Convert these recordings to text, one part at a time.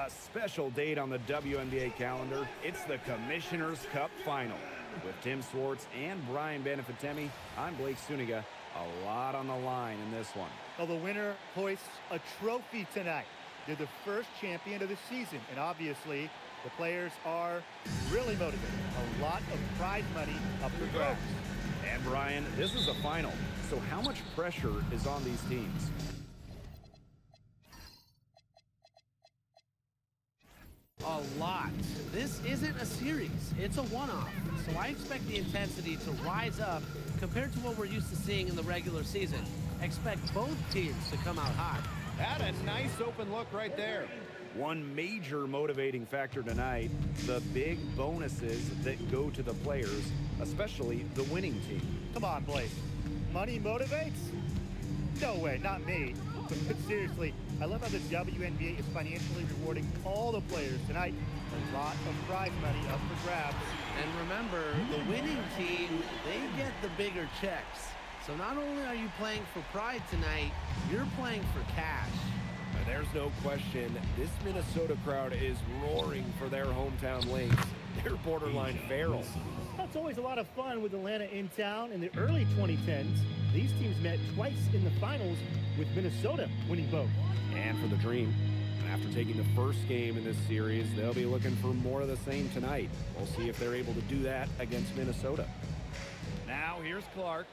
A special date on the WNBA calendar. It's the Commissioner's Cup Final. With Tim Swartz and Brian Benefitemi, I'm Blake Suniga. A lot on the line in this one. Well, the winner hoists a trophy tonight. They're the first champion of the season, and obviously the players are really motivated. A lot of prize money up for grabs. And Brian, this is a final, so how much pressure is on these teams? A lot. This isn't a series, it's a one-off. So I expect the intensity to rise up compared to what we're used to seeing in the regular season. Expect both teams to come out hot. Had a nice open look right there. One major motivating factor tonight, the big bonuses that go to the players, especially the winning team. Come on, Blake. Money motivates? No way, not me. But seriously, I love how the WNBA is financially rewarding all the players tonight. A lot of prize money up for grabs. And remember, the winning team, they get the bigger checks. So not only are you playing for pride tonight, you're playing for cash. There's no question, this Minnesota crowd is roaring for their hometown Lynx. They're borderline feral. That's always a lot of fun with Atlanta in town. In the early 2010s, these teams met twice in the finals, with Minnesota winning both. And for the Dream, after taking the first game in this series, they'll be looking for more of the same tonight. We'll see if they're able to do that against Minnesota. Now here's Clark.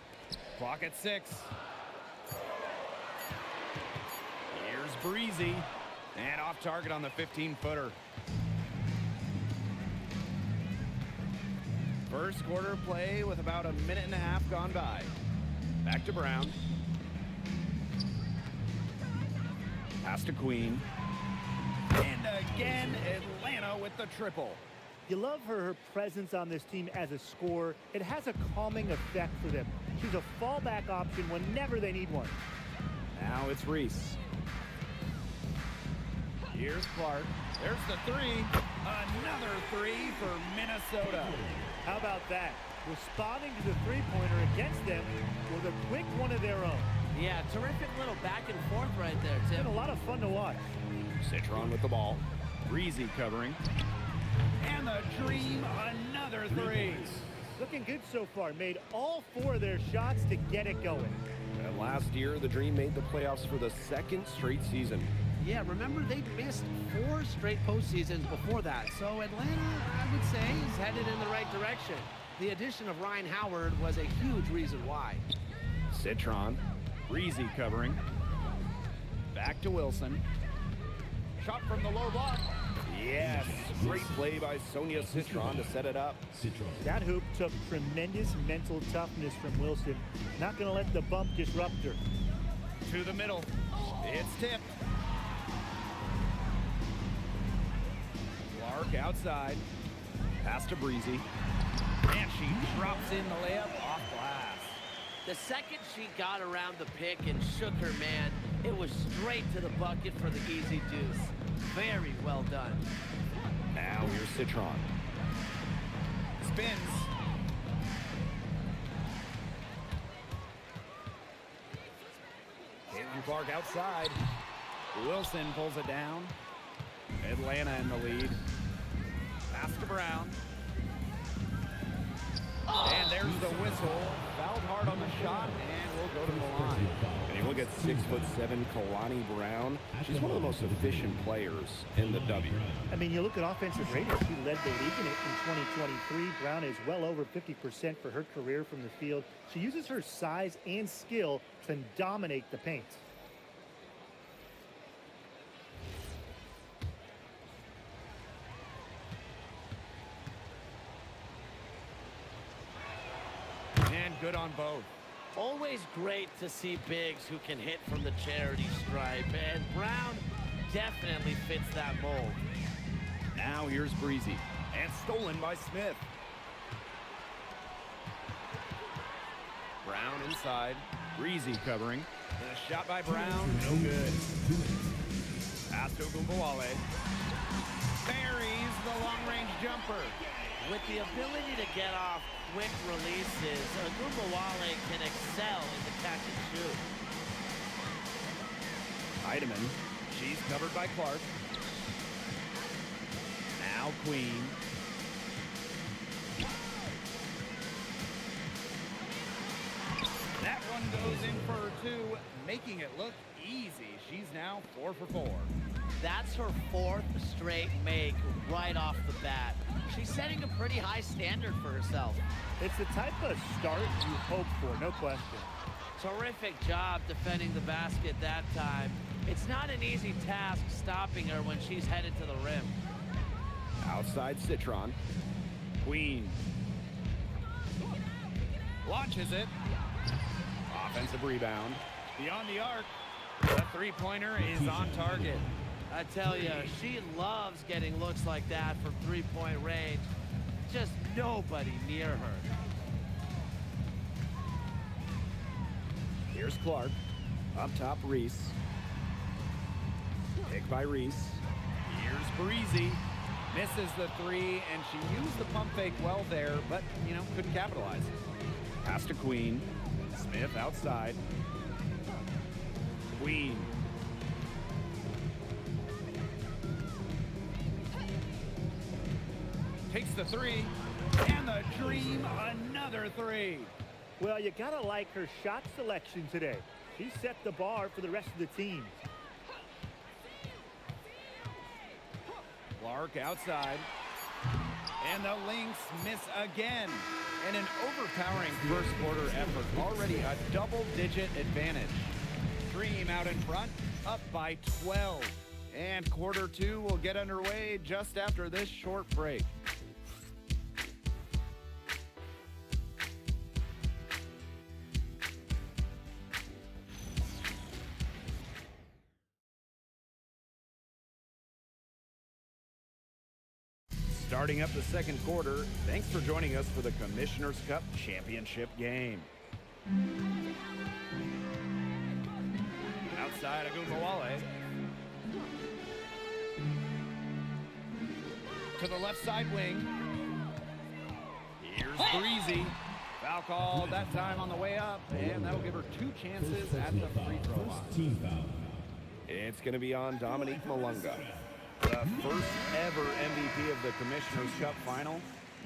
Clock at 6. Here's Breezy. And off target on the 15-footer. First quarter play with about a minute and a half gone by. Back to Brown. Pass to Queen. And again, Atlanta with the triple. You love her presence on this team as a scorer. It has a calming effect for them. She's a fallback option whenever they need one. Now it's Reese. Here's Clark. There's the 3. Another 3 for Minnesota. How about that? Responding to the three-pointer against them with a quick one of their own. Yeah, terrific little back and forth right there, Tim. It's been a lot of fun to watch. Citron with the ball. Breezy covering. And the Dream, another 3. Looking good so far. Made all 4 of their shots to get it going. And last year, the Dream made the playoffs for the second straight season. Yeah, remember they missed 4 straight postseasons before that. So Atlanta, I would say, is headed in the right direction. The addition of Ryan Howard was a huge reason why. Citron. Breezy covering. Back to Wilson. Shot from the low block. Yes, great play by Sonia Citron to set it up. That hoop took tremendous mental toughness from Wilson. Not going to let the bump disrupt her. To the middle. It's tipped. Clark outside. Pass to Breezy. And she drops in the layup off glass. The second she got around the pick and shook her man, it was straight to the bucket for the easy deuce. Very well done. Now here's Citron. Spins. Caitlin Clark outside. Wilson pulls it down. Atlanta in the lead. Pass to Brown. And there's the whistle. Fouled hard on the shot, and we'll go to the line. And you look at 6'7" Kalani Brown. She's one of the most efficient players in the W. I mean, you look at offensive rating. She led the league in it in 2023. Brown is well over 50% for her career from the field. She uses her size and skill to dominate the paint. And good on both. Always great to see bigs who can hit from the charity stripe, and Brown definitely fits that mold. Now here's Breezy. And stolen by Smith. Brown inside. Breezy covering. And a shot by Brown. No good. Pass to Gumbawale. Buries the long-range jumper. With the ability to get off quick releases, Agumbawale can excel in the catch and shoot. Heidemann. She's covered by Clark. Now Queen. That one goes in for 2, making it look easy. She's now 4 for 4. That's her 4th straight make right off the bat. She's setting a pretty high standard for herself. It's the type of start you hope for, no question. Terrific job defending the basket that time. It's not an easy task stopping her when she's headed to the rim. Outside Citron. Queen. Launches it. Offensive rebound. Beyond the arc. The three-pointer is on target. I tell you, she loves getting looks like that from three-point range. Just nobody near her. Here's Clark. Up top, Reese. Pick by Reese. Here's Breezy. Misses the 3, and she used the pump fake well there, but, couldn't capitalize. Pass to Queen. Smith outside. Queen. Takes the 3, and the Dream another 3. Well, you gotta like her shot selection today. She set the bar for the rest of the team. Clark outside. And the Lynx miss again. And an overpowering first quarter effort. Already a double-digit advantage. Dream out in front, up by 12. And quarter 2 will get underway just after this short break. Starting up the second quarter, thanks for joining us for the Commissioner's Cup Championship game. Outside Agumbawale. To the left side wing. Here's Breezy. Foul call that time on the way up, and that'll give her 2 chances at the free throw line. It's going to be on Dominique Malunga. The first ever MVP of the Commissioner's Cup final,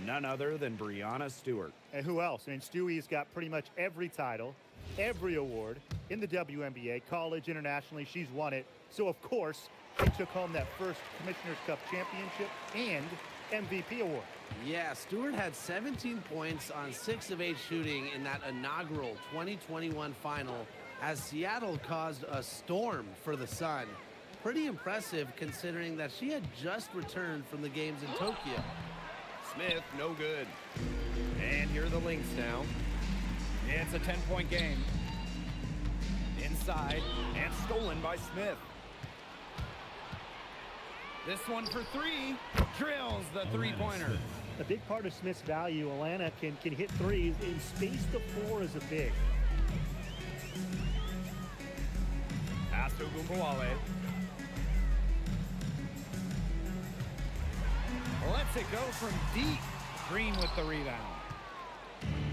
none other than Breanna Stewart. And who else? I mean, Stewie's got pretty much every title, every award in the WNBA, college, internationally. She's won it. So, of course, she took home that first Commissioner's Cup championship and MVP award. Yeah, Stewart had 17 points on 6 of 8 shooting in that inaugural 2021 final as Seattle caused a storm for the Sun. Pretty impressive considering that she had just returned from the games in Tokyo. Smith, no good. And here are the Lynx now. It's a 10-point game. Inside, and stolen by Smith. This one for 3. Drills the three-pointer. A big part of Smith's value, Atlanta can hit threes and space the floor as a big. Pass to Agumbawale. Lets it go from deep. Green with the rebound.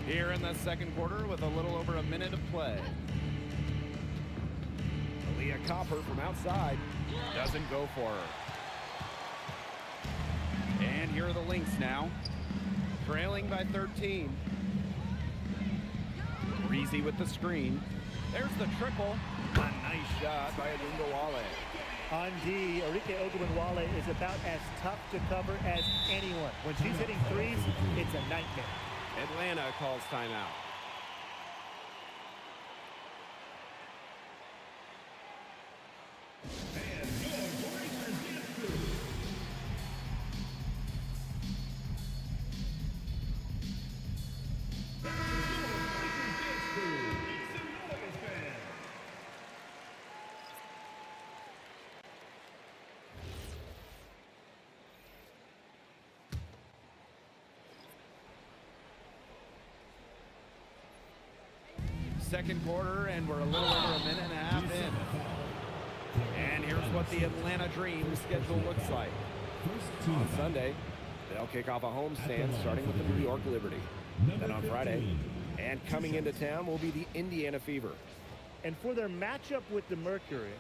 Here in the second quarter with a little over a minute of play. Aaliyah Copper from outside doesn't go for her. And here are the Lynx now, trailing by 13. Breezy with the screen. There's the triple. A nice shot by Agumbawale. On D, Arike Ogunbowale is about as tough to cover as anyone. When she's hitting threes, it's a nightmare. Atlanta calls timeout. Second quarter, and we're a little over a minute and a half in. And here's what the Atlanta Dream schedule looks like. On Sunday, they'll kick off a homestand starting with the New York Liberty. Then on Friday, and coming into town will be the Indiana Fever. And for their matchup with the Mercury,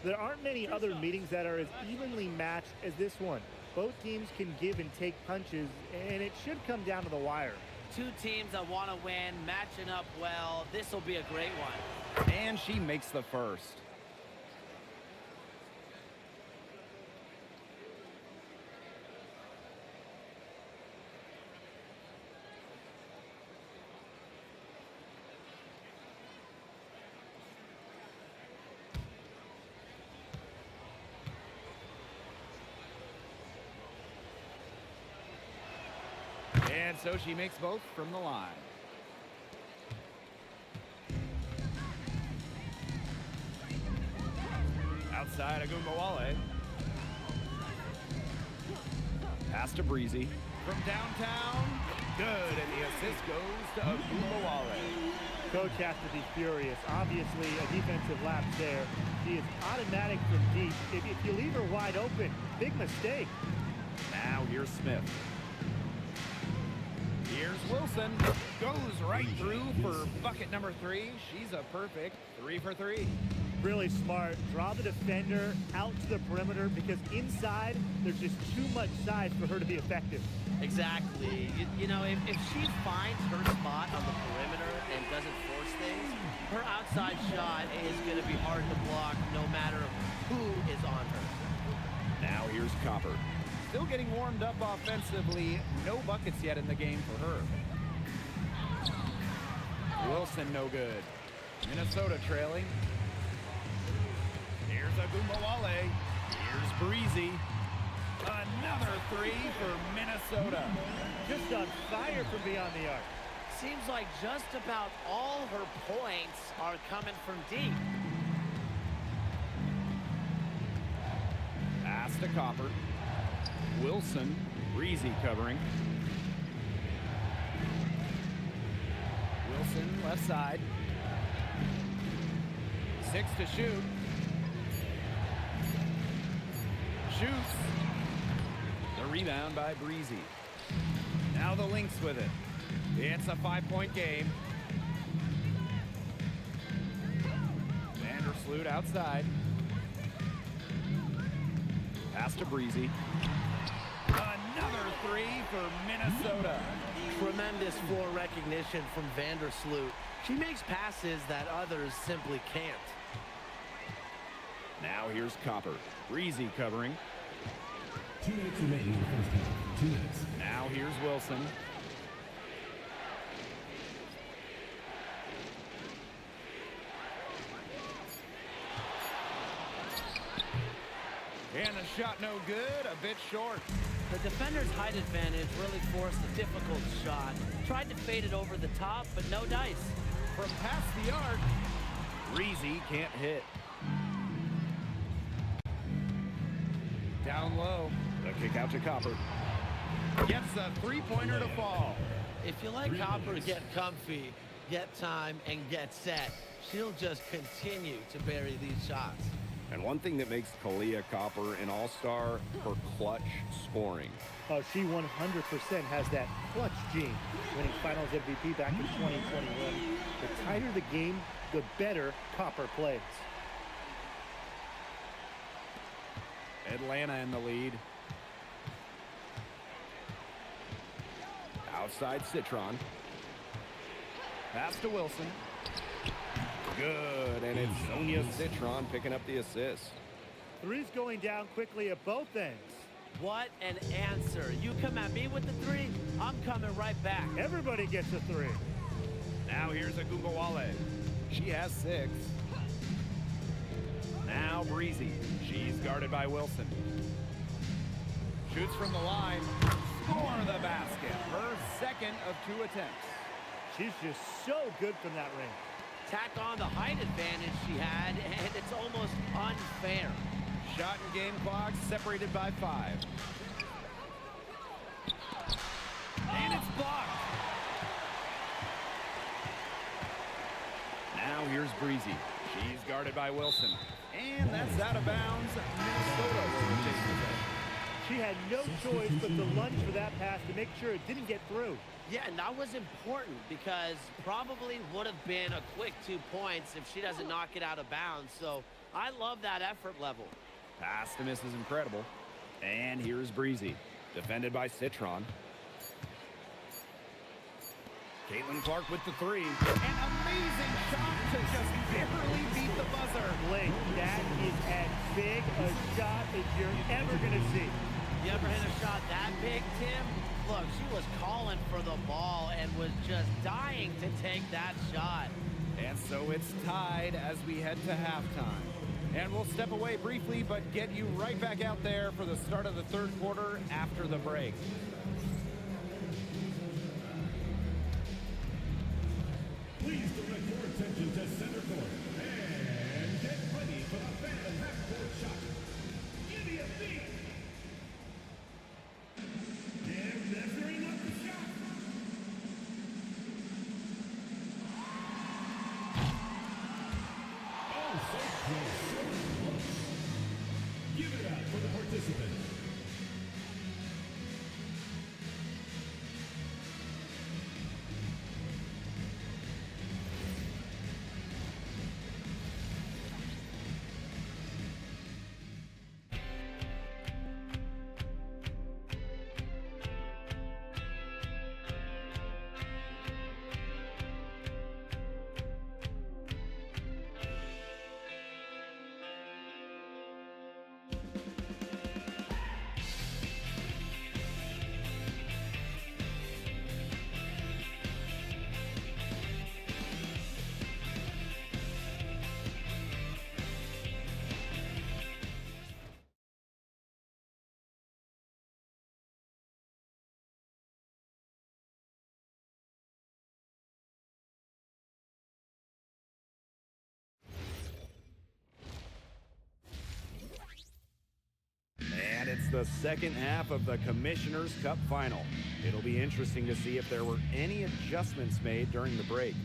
There aren't many other meetings that are as evenly matched as this one. Both teams can give and take punches, and it should come down to the wire. Two teams that want to win, matching up well. This will be a great one. And she makes the first. And so she makes both from the line. Outside Agumbawale. Pass to Breezy. From downtown. Good, and the assist goes to Agumbawale. Coach has to be furious. Obviously, a defensive lapse there. She is automatic from deep. If you leave her wide open, big mistake. Now here's Smith. Here's Wilson. Goes right through for bucket number 3. She's a perfect 3 for 3. Really smart. Draw the defender out to the perimeter because inside, there's just too much size for her to be effective. Exactly. You know, if she finds her spot on the perimeter and doesn't force things, her outside shot is going to be hard to block no matter who is on her. Now here's Copper. Still getting warmed up offensively. No buckets yet in the game for her. Wilson no good. Minnesota trailing. Here's Agumbawale. Here's Breezy. Another 3 for Minnesota. Just on fire from beyond the arc. Seems like just about all her points are coming from deep. Pass to Copper. Wilson, Breezy covering. Wilson left side. 6 to shoot. Shoots. The rebound by Breezy. Now the Lynx with it. It's a 5-point game. Vandersloot outside. Pass to Breezy. Another 3 for Minnesota. Tremendous floor recognition from Vandersloot. She makes passes that others simply can't. Now here's Copper. Breezy covering. 2 minutes remaining in the first half. 2 minutes. Now here's Wilson. And the shot no good, a bit short. The defender's height advantage really forced a difficult shot. Tried to fade it over the top, but no dice. From past the arc, Breezy can't hit. Down low, the kick out to Copper. Gets a 3-pointer to fall. If you like Copper to get comfy, get time, and get set, she'll just continue to bury these shots. And one thing that makes Kalia Copper an all-star, her clutch scoring. Oh, she 100% has that clutch gene, winning Finals MVP back in 2021. The tighter the game, the better Copper plays. Atlanta in the lead. Outside Citron. Pass to Wilson. Good, and it's Sonia Citron picking up the assist. Three's going down quickly at both ends. What an answer. You come at me with the 3, I'm coming right back. Everybody gets a 3. Now here's Agumbawale. She has 6. Now Breezy. She's guarded by Wilson. Shoots from the line. Score the basket. Her second of 2 attempts. She's just so good from that range. Tack on the height advantage she had, and it's almost unfair. Shot and game clock separated by 5. And it's blocked. Now here's Breezy. She's guarded by Wilson. And that's out of bounds. Minnesota will take the ball. She had no choice but to lunge for that pass to make sure it didn't get through. Yeah, and that was important because probably would have been a quick 2 points if she doesn't knock it out of bounds. So I love that effort level. Pass to miss is incredible. And here's Breezy, defended by Citron. Caitlin Clark with the three. An amazing shot to just barely beat the buzzer. Blake, that is as big a shot as you're ever going to see. You ever hit a shot that big, Tim? Look, she was calling for the ball and was just dying to take that shot. And so it's tied as we head to halftime. And we'll step away briefly, but get you right back out there for the start of the third quarter after the break. Please direct your attention to center court and get ready for the phantom half-court shot. Give me a beat. And measuring up the shot. Oh, so close, so close. Give it up for the participants. And it's the second half of the Commissioner's Cup final. It'll be interesting to see if there were any adjustments made during the break.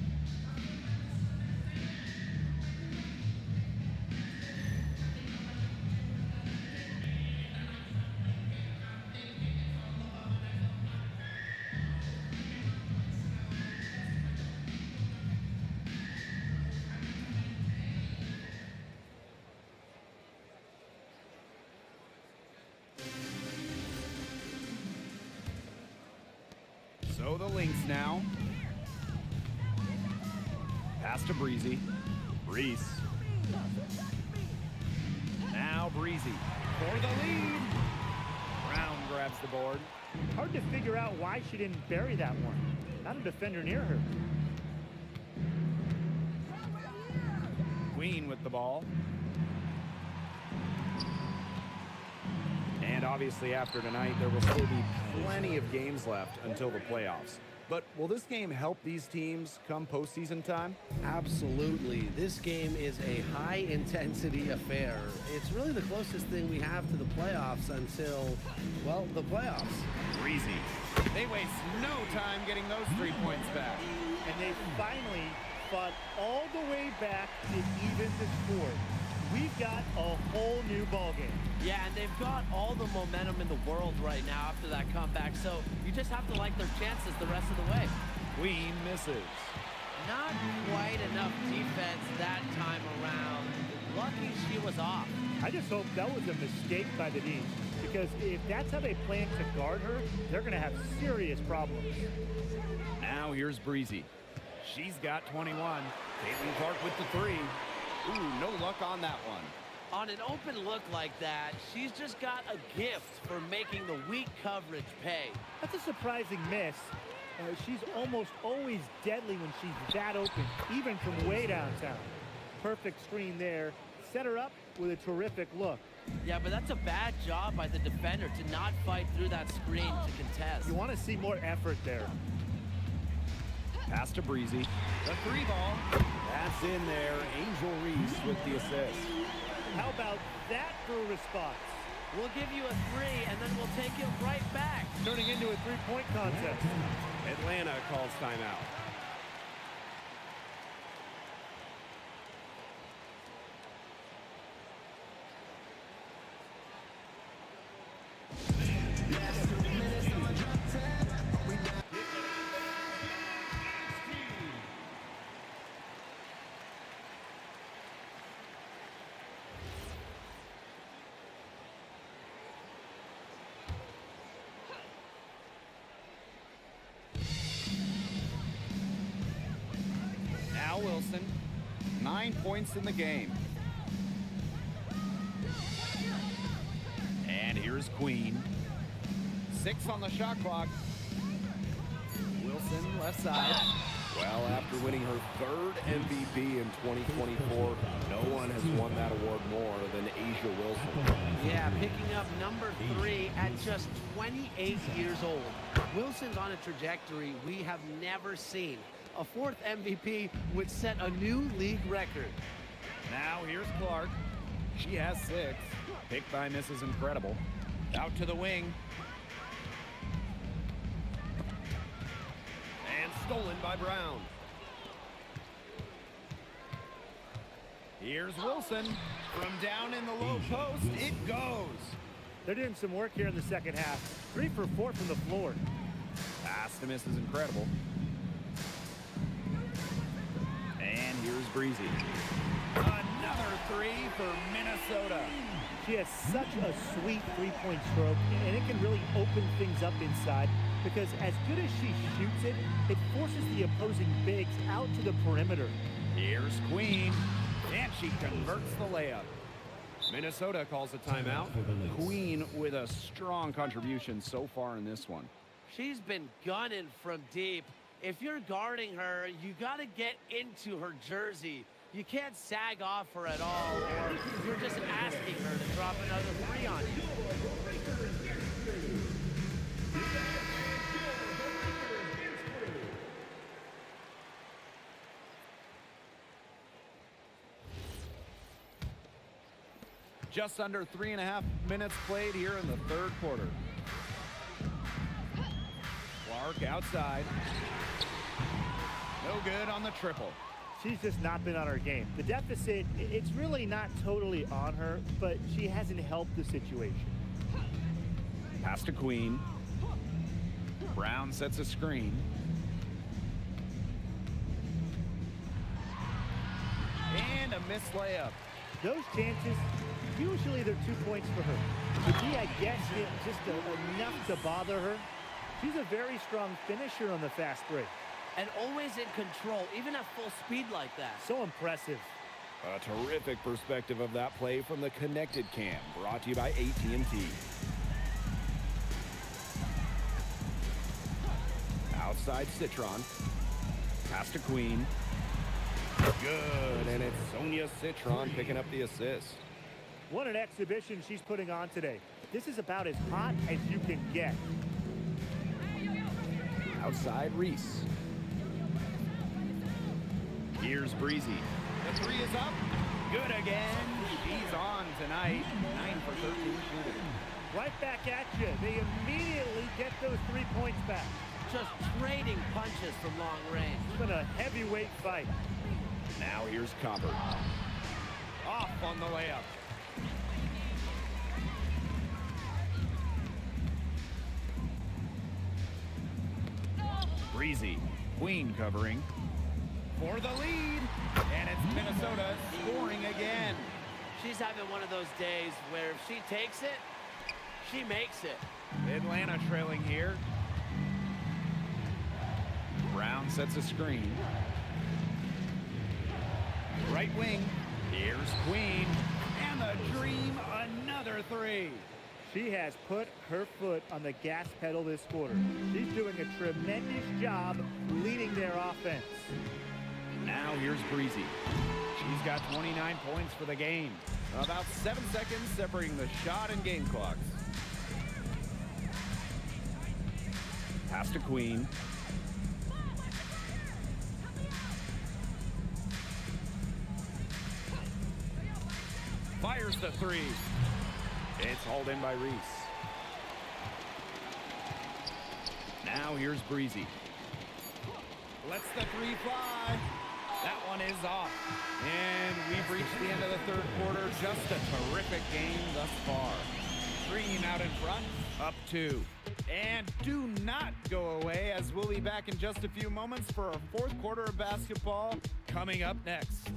So the Lynx now. Pass to Breezy. Reese. Now Breezy for the lead. Brown grabs the board. Hard to figure out why she didn't bury that one. Not a defender near her. Queen with the ball. And obviously after tonight, there will still be plenty of games left until the playoffs. But will this game help these teams come postseason time? Absolutely. This game is a high-intensity affair. It's really the closest thing we have to the playoffs until, well, the playoffs. Breezy. They waste no time getting those 3 points back. And they finally fought all the way back to even the score. We've got a whole new ballgame. Yeah, and they've got all the momentum in the world right now after that comeback, so you just have to like their chances the rest of the way. Queen misses. Not quite enough defense that time around. Lucky she was off. I just hope that was a mistake by the D's, because if that's how they plan to guard her, they're going to have serious problems. Now here's Breezy. She's got 21. Caitlin Clark with the three. Ooh, no luck on that one. On an open look like that, she's just got a gift for making the weak coverage pay. That's a surprising miss. She's almost always deadly when she's that open, even from way downtown. Perfect screen there. Set her up with a terrific look. Yeah, but that's a bad job by the defender to not fight through that screen to contest. You want to see more effort there. Pass to Breezy. The three ball. That's in there. Angel Reese with the assist. How about that for a response? We'll give you a three, and then we'll take it right back. Turning into a three-point contest. Atlanta calls timeout. 9 points in the game. And here's Queen. 6 on the shot clock. Wilson left side. Well, after winning her third MVP in 2024, no one has won that award more than Asia Wilson. Yeah, picking up number 3 at just 28 years old. Wilson's on a trajectory we have never seen. A 4th MVP would set a new league record. Now here's Clark. She has 6. Picked by Mrs. Incredible. Out to the wing. And stolen by Brown. Here's Wilson. From down in the low post, it goes. They're doing some work here in the second half. 3 for 4 from the floor. Pass to Mrs. Incredible. And here's Breezy. Another 3 for Minnesota. She has such a sweet three-point stroke, and it can really open things up inside because as good as she shoots it, it forces the opposing bigs out to the perimeter. Here's Queen, and she converts the layup. Minnesota calls a timeout. Queen with a strong contribution so far in this one. She's been gunning from deep. If you're guarding her, you got to get into her jersey. You can't sag off her at all, or you're just asking her to drop another 3 on you. Just under 3.5 minutes played here in the third quarter. Clark outside. No good on the triple. She's just not been on her game. The deficit, it's really not totally on her, but she hasn't helped the situation. Pass to Queen. Brown sets a screen. And a missed layup. Those chances, usually they're 2 points for her. Today, I guess, it just enough to bother her. She's a very strong finisher on the fast break. And always in control, even at full speed like that. So impressive. A terrific perspective of that play from the Connected Cam, brought to you by AT&T. Outside Citron. Pass to Queen. Good, and it's Sonia Citron picking up the assist. What an exhibition she's putting on today. This is about as hot as you can get. Outside Reese. Here's Breezy. The 3 is up. Good again. She's on tonight. 9 for 13 shooting. Right back at you. They immediately get those 3 points back. Just trading punches from long range. It's been a heavyweight fight. Now here's Copper. Off on the layup. Breezy. Queen covering. For the lead. And it's Minnesota scoring again. She's having one of those days where if she takes it, she makes it. Atlanta trailing here. Brown sets a screen. Right wing. Here's Queen. And the Dream, another 3. She has put her foot on the gas pedal this quarter. She's doing a tremendous job leading their offense. Now here's Breezy. She's got 29 points for the game. About 7 seconds separating the shot and game clocks. Pass to Queen. Fires the 3. It's hauled in by Reese. Now here's Breezy. Lets the 3 fly. That one is off. And we've reached the end of the third quarter. Just a terrific game thus far. Dream out in front, up 2. And do not go away, as we'll be back in just a few moments for our fourth quarter of basketball coming up next.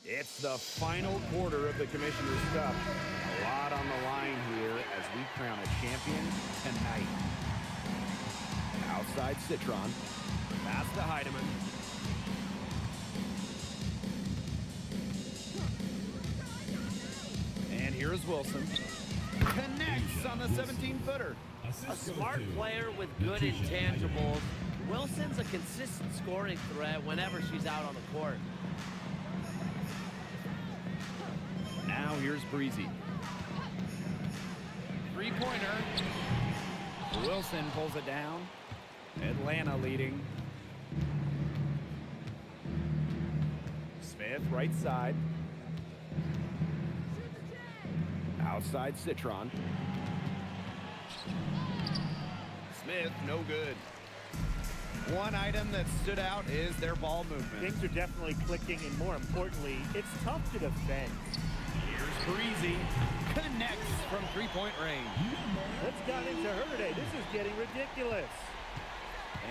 It's the final quarter of the Commissioner's Cup. A lot on the line here as we crown a champion tonight. Outside Citron. Pass to Heidemann. And here's Wilson. Connects on the 17-footer. A smart player with good intangibles. Wilson's a consistent scoring threat whenever she's out on the court. Now here's Breezy. Three-pointer. Wilson pulls it down. Atlanta leading. Smith, right side. Outside Citron. Smith, no good. One item that stood out is their ball movement. Things are definitely clicking, and more importantly, it's tough to defend. Here's Breezy. Connects from three-point range. Let's get into her today. This is getting ridiculous.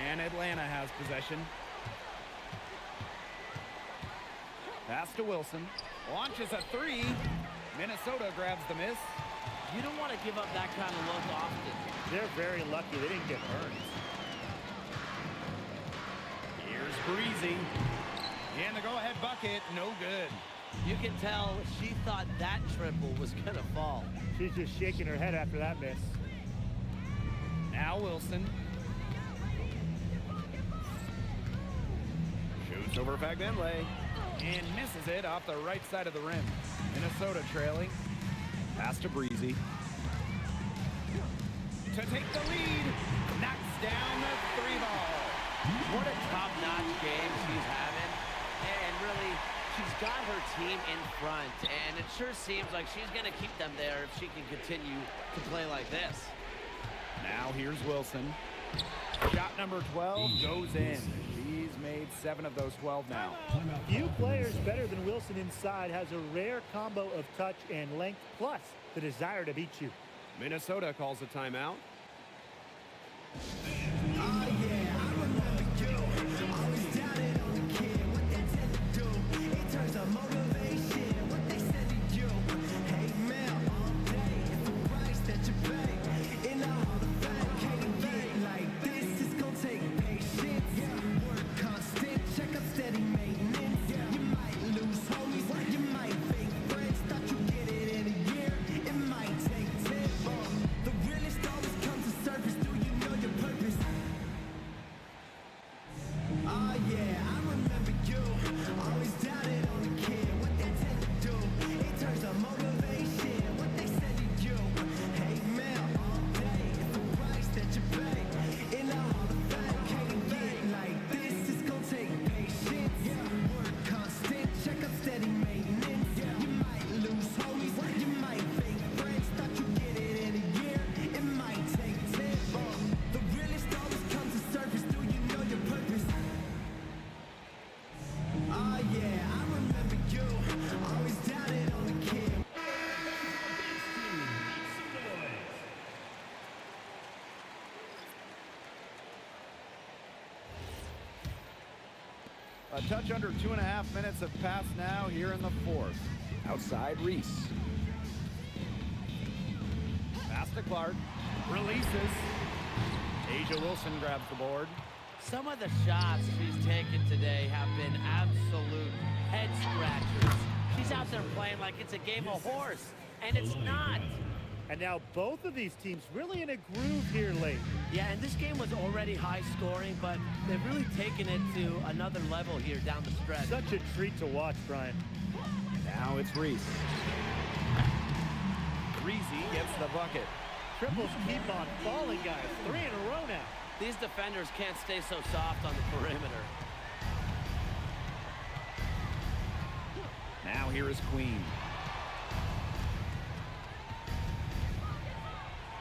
And Atlanta has possession. Pass to Wilson. Launches a three. Minnesota grabs the miss. You don't want to give up that kind of look often. They're very lucky they didn't get hurt. Here's Breezy. And the go-ahead bucket, no good. You can tell she thought that triple was going to fall. She's just shaking her head after that miss. Now Wilson. Shoots over Fagbinley. And misses it off the right side of the rim. Minnesota trailing. Pass to Breezy. To take the lead. Knocks down the three ball. What a top-notch game she's having. And really, she's got her team in front. And it sure seems like she's going to keep them there if she can continue to play like this. Now here's Wilson. Shot number 12 goes in. She's made 7 of those 12 now. Few players better than Wilson inside, has a rare combo of touch and length, plus the desire to beat you. Minnesota calls a timeout. A touch under 2.5 minutes have passed now here in the fourth. Outside Reese. Pass to Clark. Releases. Asia Wilson grabs the board. Some of the shots she's taken today have been absolute head scratchers. She's out there playing like it's a game of horse, and it's not. And now both of these teams really in a groove here late. Yeah, and this game was already high scoring, but they've really taken it to another level here down the stretch. Such a treat to watch, Brian. Now it's Reese. Breezy gets the bucket. Triples keep on falling, guys. 3 in a row now. These defenders can't stay so soft on the perimeter. Now here is Queen.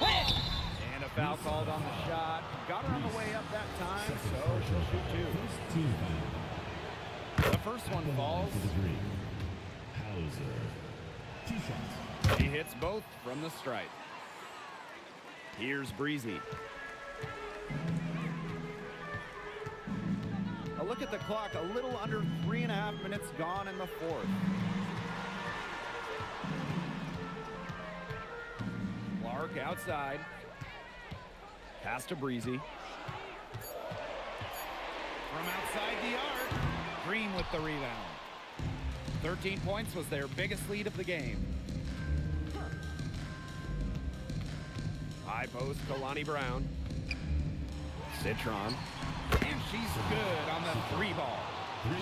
And a foul called on the shot. Got her on the way up that time, so she'll shoot 2. The first one falls. She hits both from the stripe. Here's Breezy. A look at the clock, a little under 3.5 minutes gone in the fourth. Arc outside. Pass to Breezy. From outside the arc, Green with the rebound. 13 points was their biggest lead of the game. High post, Kalani Brown. Citron. And she's good on the 3 ball.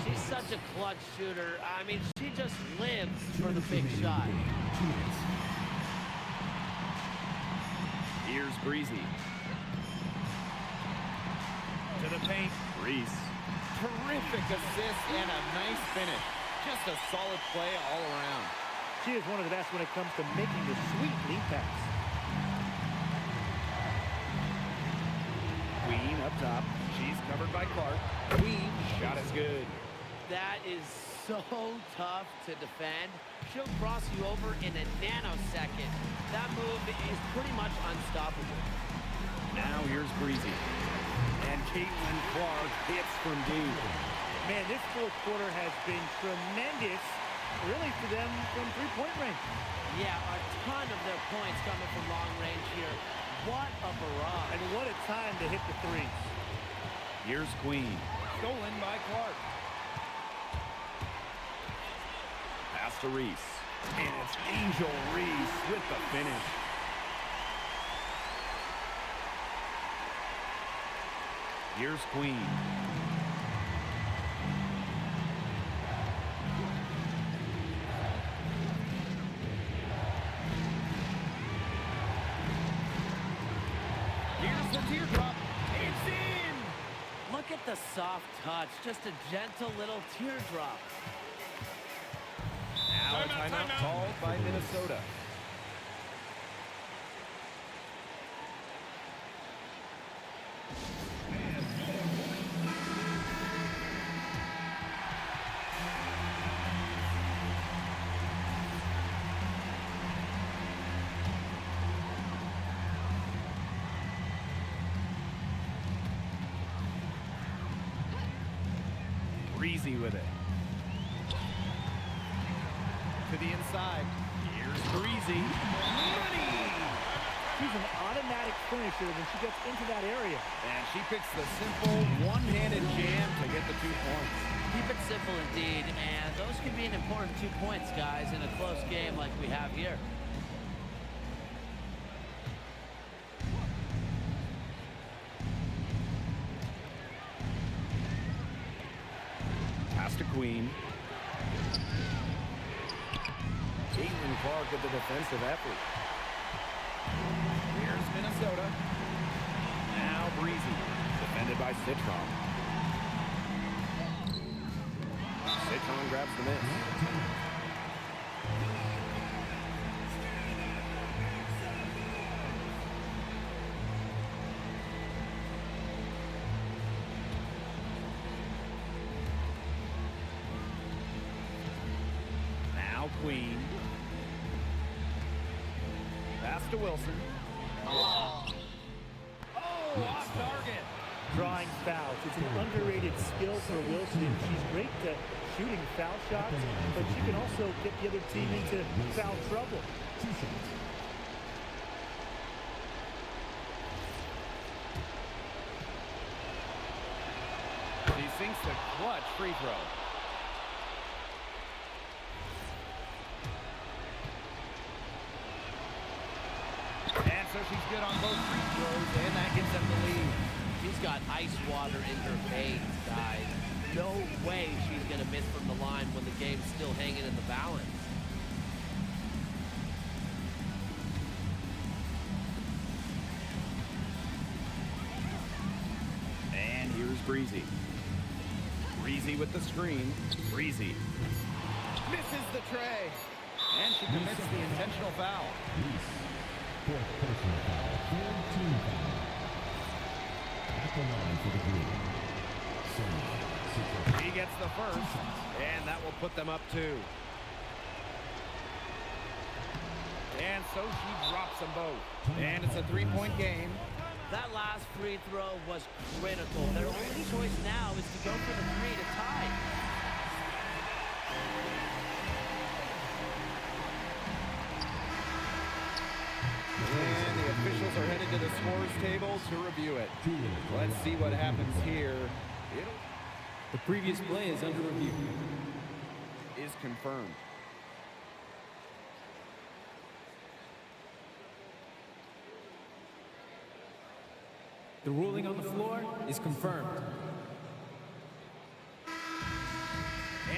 She's such a clutch shooter. I mean, she just lives for the big shot. Here's Breezy. To the paint. Reese. Terrific assist and a nice finish. Just a solid play all around. She is one of the best when it comes to making the sweet lead pass. Queen up top. She's covered by Clark. Queen. Shot is good. That is so tough to defend. She'll cross you over in a nanosecond. That move is pretty much unstoppable. Now here's Breezy. And Caitlin Clark hits from deep. Man, this fourth quarter has been tremendous, really, for them from three-point range. Yeah, a ton of their points coming from long range here. What a barrage. And what a time to hit the threes. Here's Queen. Stolen by Clark. Pass to Reese. And it's Angel Reese with the finish. Here's Queen. Here's the teardrop. It's in! Look at the soft touch. Just a gentle little teardrop. Now a timeout called by Minnesota. Breezy with it. To the inside. Here's Breezy. Money! She's an automatic finisher when she gets into that area. And she picks the simple one-handed jam to get the 2 points. Keep it simple indeed, and those can be an important 2 points, guys, in a close game like we have here. Pass to Queen. Caitlin Clark at the defensive effort. Here's Minnesota. Now Breezy. Defended by Citron. Citron grabs the miss. Now Queen. Pass to Wilson. Oh, off target. Drawing fouls. It's an underrated skill for Wilson. She's great at shooting foul shots, but she can also get the other team into foul trouble. She sinks the clutch free throw. And so she's good on both free throws, and that gives them the lead. She's got ice water in her veins, guys. No way she's going to miss from the line when the game's still hanging in the balance. And here's Breezy. Breezy with the screen. Breezy. Misses the tray. And she commits the intentional foul. Fourth personal foul, third team foul. At the line for the Green. He gets the first, and that will put them up 2. And so she drops them both. And it's a 3-point game. That last free throw was critical. Their only choice now is to go for the 3 to tie. And scores table to review it. Let's see what happens here. The previous play is under review. Is confirmed. The ruling on the floor is confirmed.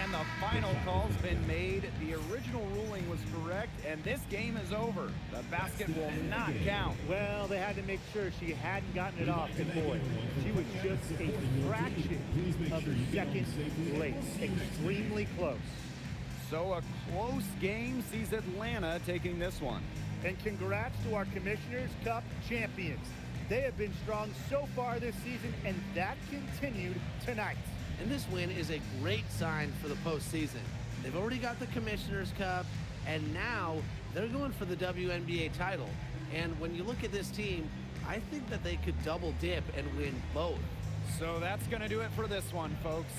And the final call's been made. The original ruling was correct, and this game is over. The basket will not count. Well, they had to make sure she hadn't gotten it off, and boy, she was just a fraction of second place. Extremely close. So a close game sees Atlanta taking this one. And congrats to our Commissioners Cup champions. They have been strong so far this season, and that continued tonight. And this win is a great sign for the postseason. They've already got the Commissioners Cup, and now they're going for the WNBA title. And when you look at this team, I think that they could double dip and win both. So that's going to do it for this one, folks.